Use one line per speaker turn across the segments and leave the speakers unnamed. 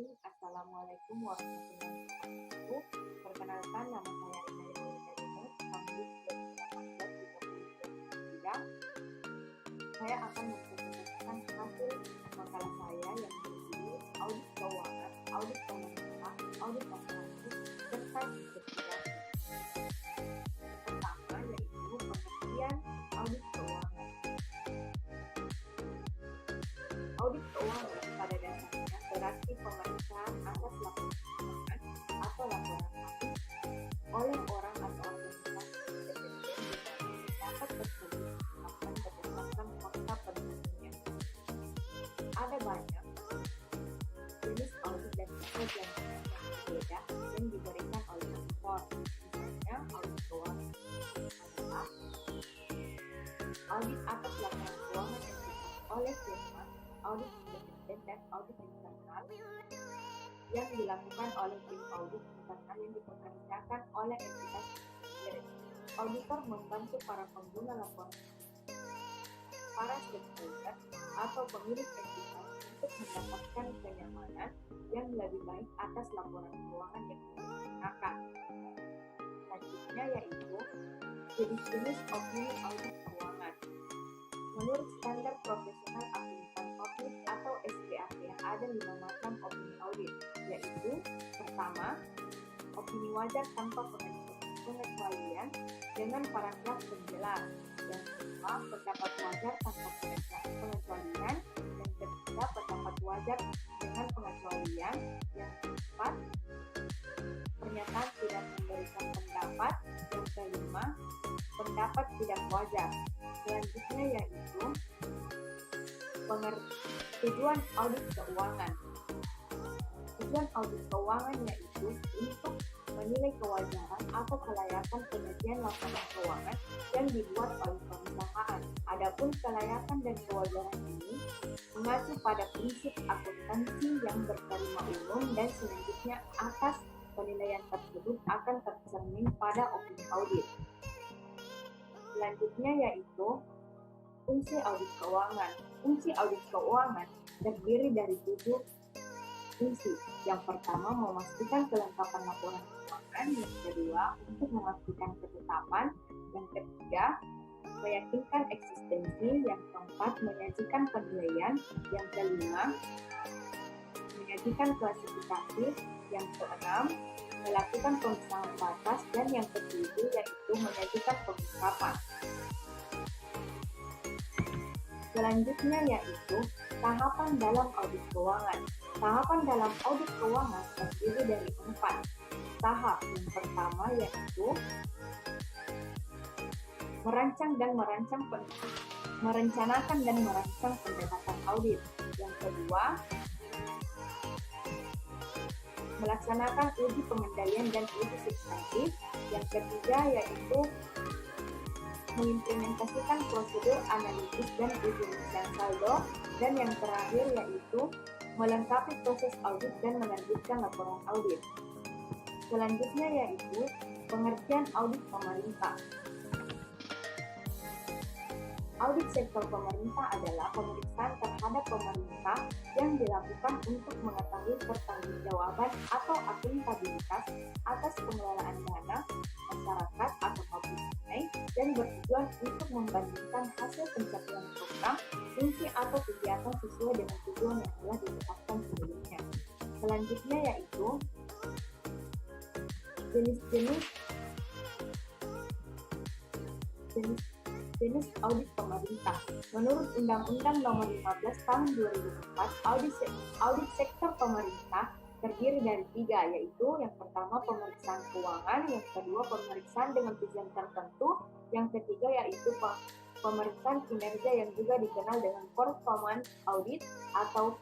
Bismillahirrahmanirrahim. Assalamualaikum warahmatullahi wabarakatuh. Perkenalkan, nama saya Inaya Nurul, tahun 2018. Saya akan mempresentasikan hasil makalah saya yang berjudul Audit Keuangan, Audit Pemerintah, Audit Operatif, serta Investigasi. Pertama yaitu pengertian audit keuangan. Audit keuangan pada dasarnya berarti pemeriksaan atas laporan keuangan atau laporan audit oleh orang atau organisasi independen yang dapat tersebut ditetapkan berdasarkan fakta penelitian. Ada banyak jenis audit dan metode yang berbeda yang diberikan oleh auditor. Misalnya audit keuangan adalah audit atas laporan keuangan yang dilakukan oleh firma, audit independen dan audit internal yang dilakukan oleh tim audit internal yang dipekerjakan oleh entitas sendiri. Auditor membantu para pengguna laporan, para stakeholder atau pemilik entitas untuk mendapatkan kenyamanan yang lebih baik atas laporan keuangan yang digunakan. Selanjutnya yaitu jenis-jenis opini audit keuangan. Menurut standar profesional akuntan audit atau SPAP ada 5 macam opini audit, yaitu pertama, opini wajar tanpa pengecualian dengan paragraf penjelas. Yang kedua, pendapat wajar tanpa pengecualian. Yang ketiga, pendapat wajar dengan pengecualian. Yang keempat, pernyataan tidak memberikan pendapat. Yang kelima, pendapat tidak wajar. Selanjutnya yaitu tujuan audit keuangan. Tujuan audit keuangan yaitu untuk menilai kewajaran atau kelayakan penyajian laporan keuangan yang dibuat oleh perusahaan. Adapun kelayakan dan kewajaran ini mengacu pada prinsip akuntansi yang berterima umum dan selanjutnya atas penilaian tersebut akan tercermin pada opini audit. Selanjutnya yaitu fungsi audit keuangan. Fungsi audit keuangan terdiri dari 7 fungsi. Yang pertama, memastikan kelengkapan laporan keuangan. Yang kedua, untuk memastikan ketetapan. Yang ketiga, meyakinkan eksistensi. Yang keempat, menyajikan penilaian. Yang kelima, menyajikan klasifikasi. Yang keenam, melakukan pemisahan batas. Dan yang ketujuh yaitu menyajikan pengungkapan. Selanjutnya yaitu tahapan dalam audit keuangan. Tahapan dalam audit keuangan terdiri dari 4 tahap. Yang pertama yaitu merencanakan dan merancang pendekatan audit. Yang kedua, melaksanakan uji pengendalian dan uji substantif. Yang ketiga yaitu mengimplementasikan prosedur analisis dan uji dan saldo. Dan yang terakhir yaitu melengkapi proses audit dan menerbitkan laporan audit. Selanjutnya yaitu pengertian audit pemerintah. Audit sektor pemerintah adalah pemeriksaan terhadap pemerintah yang dilakukan untuk mengetahui pertanggungjawaban atau akuntabilitas atas pengelolaan dana masyarakat atau public money dan bertujuan untuk membandingkan hasil pencapaian program, fungsi atau kegiatan sesuai dengan tujuan yang telah ditetapkan sebelumnya. Selanjutnya yaitu jenis audit pemerintah. Menurut Undang-Undang Nomor 15 Tahun 2004, audit sektor pemerintah terdiri dari 3, yaitu yang pertama pemeriksaan keuangan, yang kedua pemeriksaan dengan tujuan tertentu, yang ketiga yaitu pemeriksaan kinerja yang juga dikenal dengan performance audit atau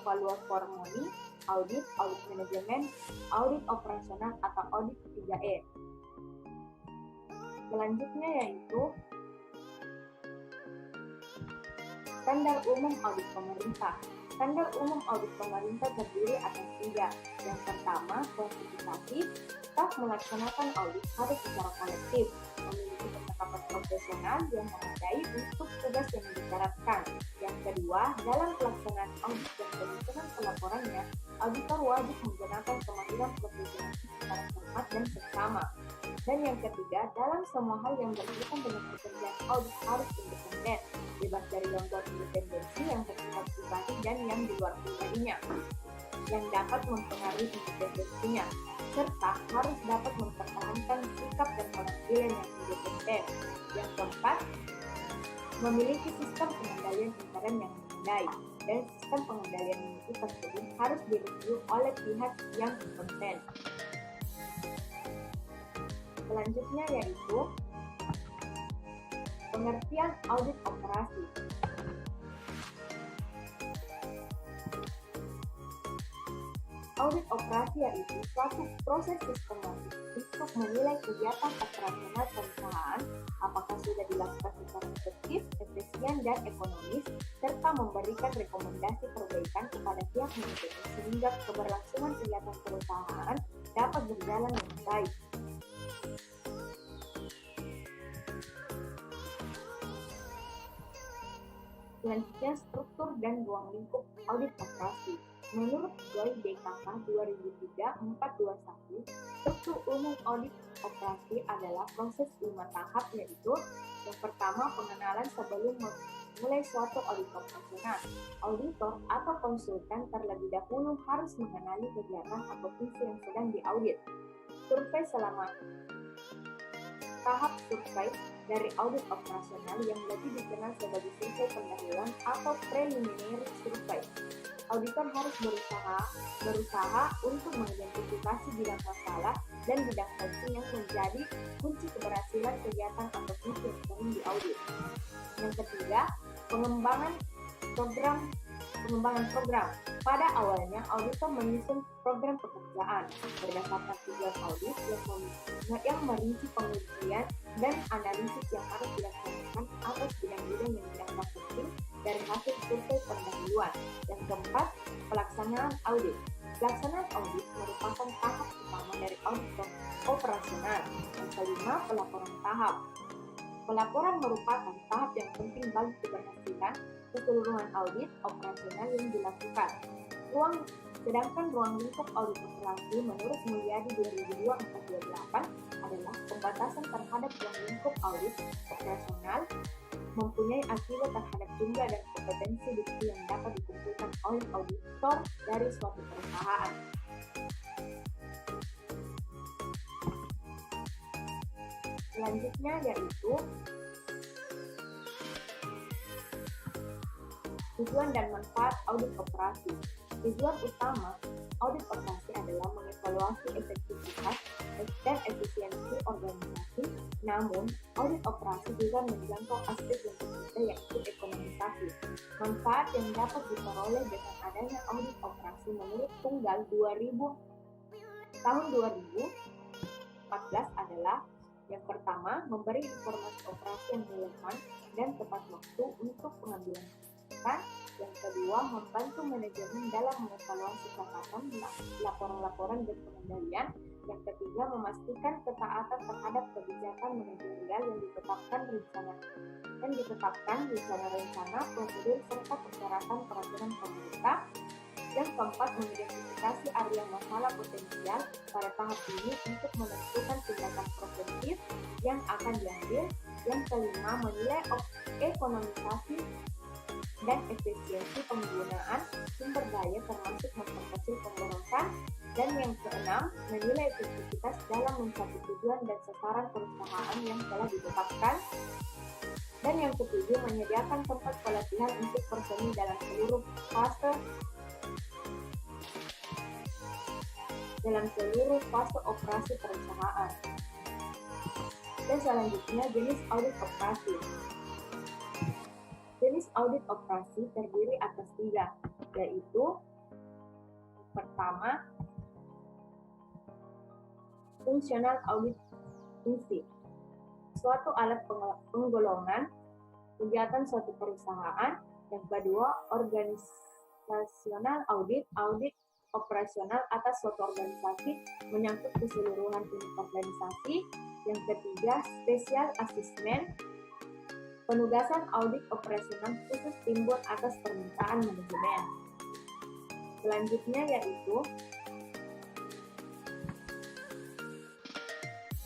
value for money audit, audit manajemen, audit operasional atau audit 3E. Selanjutnya yaitu standar umum audit pemerintah. Standar umum audit pemerintah terdiri atas 3. Yang pertama, kuantitatif. Staf melaksanakan audit harus secara kolektif, memiliki percakapan profesional yang memadai untuk tugas yang disyaratkan. Yang kedua, dalam pelaksanaan audit dan penyusunan pelaporannya auditor wajib menggunakan kemahiran profesional secara cermat dan seksama. Dan yang ketiga, dalam semua hal yang berkaitan dengan pekerjaan audit harus independen, bebas dari gangguan independensi yang bersifat pribadi dan yang di luar pribadinya, yang dapat mempengaruhi independensinya, serta harus dapat mempertahankan sikap dan pengambilan yang independen. Yang keempat, memiliki sistem pengendalian intern yang memadai, dan sistem pengendalian mutu tersebut harus direview oleh pihak yang kompeten. Selanjutnya yaitu pengertian audit operasi. Audit operasi yaitu suatu proses sistematis untuk menilai kegiatan operasional perusahaan apakah sudah dilakukan secara efektif, efisien, dan ekonomis, serta memberikan rekomendasi perbaikan kepada pihak manajemen sehingga keberlangsungan kegiatan perusahaan dapat berjalan dengan baik. Selanjutnya, struktur dan ruang lingkup audit operasi. Menurut GOI DKK 2003-421, struktur umum audit operasi adalah proses 5 tahap, yaitu yang pertama, pengenalan sebelum memulai suatu audit operasional. Auditor atau konsultan terlebih dahulu harus mengenali kegiatan atau fungsi yang sedang diaudit. Survei selama tahap survei dari audit operasional yang lebih dikenal sebagai survei pendahuluan atau preliminary survey. Auditor harus berusaha untuk mengidentifikasi bidang masalah dan bidang penting yang menjadi kunci keberhasilan kegiatan atau fungsi yang sering diaudit. Yang ketiga, pengembangan program. Pada awalnya, auditor menyusun program pekerjaan berdasarkan tujuan audit yang merinci pengujian dan analisis yang harus dilaksanakan atas bidang-bidang yang dianggap penting dari hasil survei pendahuluan. Yang keempat, pelaksanaan audit. Pelaksanaan audit merupakan tahap utama dari audit operasional. Yang kelima, pelaporan tahap. Pelaporan merupakan tahap yang penting bagi keberhasilan keseluruhan audit operasional yang dilakukan. Sedangkan ruang lingkup audit operasi menurut Mulyadi 2002-428 adalah pembatasan terhadap ruang lingkup audit operasional mempunyai akibat terhadap jumlah dan kompetensi bukti yang dapat dikumpulkan oleh auditor dari suatu perusahaan. Selanjutnya yaitu tujuan dan manfaat audit operasi. Tujuan utama audit operasi adalah mengevaluasi efektivitas dan efisiensi organisasi. Namun, audit operasi juga menjangkau aspek yang berbeda yaitu ekonomisasi. Manfaat yang dapat diperoleh dengan adanya audit operasi menurut Tunggal tahun 2014 adalah yang pertama, memberi informasi operasi yang relevan dan tepat waktu untuk pengambilan keputusan. Yang kedua, membantu manajemen dalam mengevaluasi catatan, laporan-laporan dan pengendalian. Yang ketiga, memastikan ketaatan terhadap kebijakan manajerial yang ditetapkan rencana, prosedur serta persyaratan peraturan pemerintah. Yang keempat, mengidentifikasi area masalah potensial pada tahap ini untuk menentukan tindakan preventif yang akan diambil. Yang kelima, menilai ekonomisasi dan efisiensi penggunaan sumber daya termasuk memperkecil pemborosan. Dan yang keenam, menilai efektivitas dalam mencapai tujuan dan sasaran perusahaan yang telah ditetapkan. Dan yang ketujuh, menyediakan tempat pelatihan untuk personil dalam seluruh fase operasi perusahaan. Dan selanjutnya, jenis audit operasi. Jenis audit operasi terdiri atas 3, yaitu pertama, fungsional audit fungsi. Suatu alat penggolongan kegiatan suatu perusahaan. Yang kedua, organisasional audit operasional atas suatu organisasi menyangkut keseluruhan unit organisasi. Yang ketiga, special assessment, penugasan audit operasional khusus timbul atas permintaan manajemen. Selanjutnya yaitu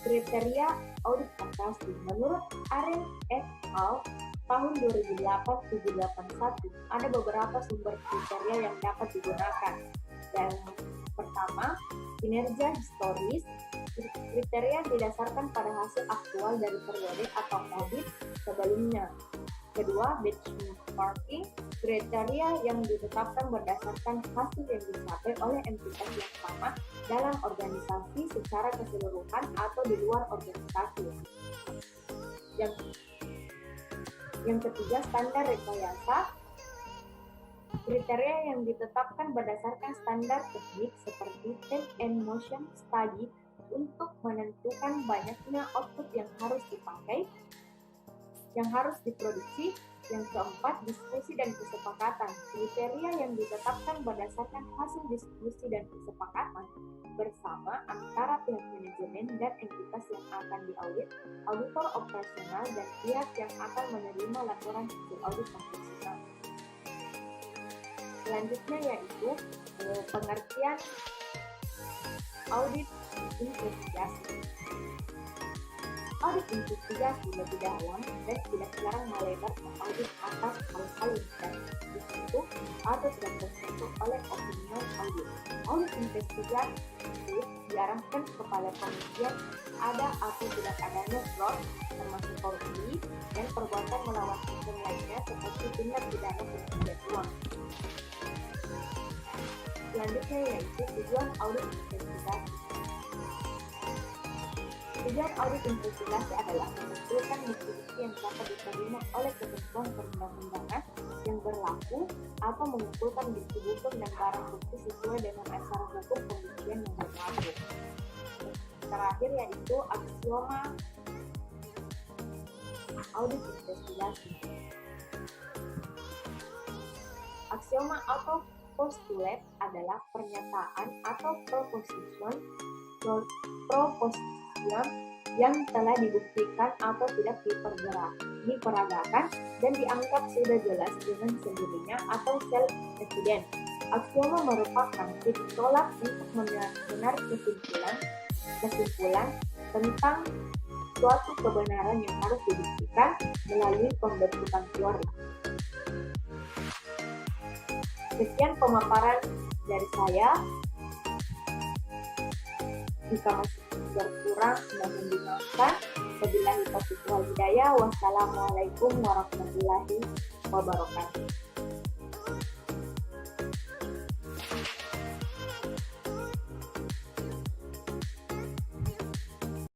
kriteria audit akurasi. Menurut Ariel et al. Tahun 2008-781 ada beberapa sumber kriteria yang dapat digunakan. Yang pertama, kinerja historis. Kriteria didasarkan pada hasil aktual dari periode atau audit sebelumnya. Kedua, benchmarking. Kriteria yang ditetapkan berdasarkan hasil yang dicapai oleh entitas yang sama dalam organisasi secara keseluruhan atau di luar organisasi. Yang ketiga, standar rekayasa. Kriteria yang ditetapkan berdasarkan standar teknik seperti time and motion study untuk menentukan banyaknya output yang harus dipakai, yang harus diproduksi. Yang keempat, diskusi dan kesepakatan. Kriteria yang ditetapkan berdasarkan hasil diskusi dan kesepakatan bersama antara pihak manajemen dan entitas yang akan diaudit, auditor operasional, dan pihak yang akan menerima laporan hasil audit operasional. Selanjutnya yaitu pengertian audit investigasi. Audit investigasi lebih dalam dan tidak jarang melebar ke audit atas hal-hal yang tidak disentuh atau tidak tersentuh oleh opinion audit. Audit investigasi diarahkan kepada pembuktian ada atau tidak adanya fraud, termasuk korupsi, dan perbuatan melawan hukum lainnya seperti tindak pidana pencucian uang. Selanjutnya yaitu tujuan audit investigasi. Tujuan audit investigasi adalah mengumpulkan bukti-bukti yang dapat diterima oleh ketentuan perundang-undangan yang berlaku atau mengumpulkan bukti hukum dan barang bukti sesuai dengan acara hukum pembuktian yang berlaku. Terakhir yaitu aksioma audit investigasi. Aksioma atau postulate adalah pernyataan atau proposition yang telah dibuktikan atau tidak diperagakan dan dianggap sudah jelas dengan sendirinya atau self-evident. Aksioma merupakan titik tolak untuk menarik kesimpulan tentang suatu kebenaran yang harus dibuktikan melalui pembentukan teori. Sekian pemaparan dari saya. Jika masih berkurang, mohon dimaafkan. Wabillahi taufiq wal hidayah. Wassalamualaikum warahmatullahi wabarakatuh.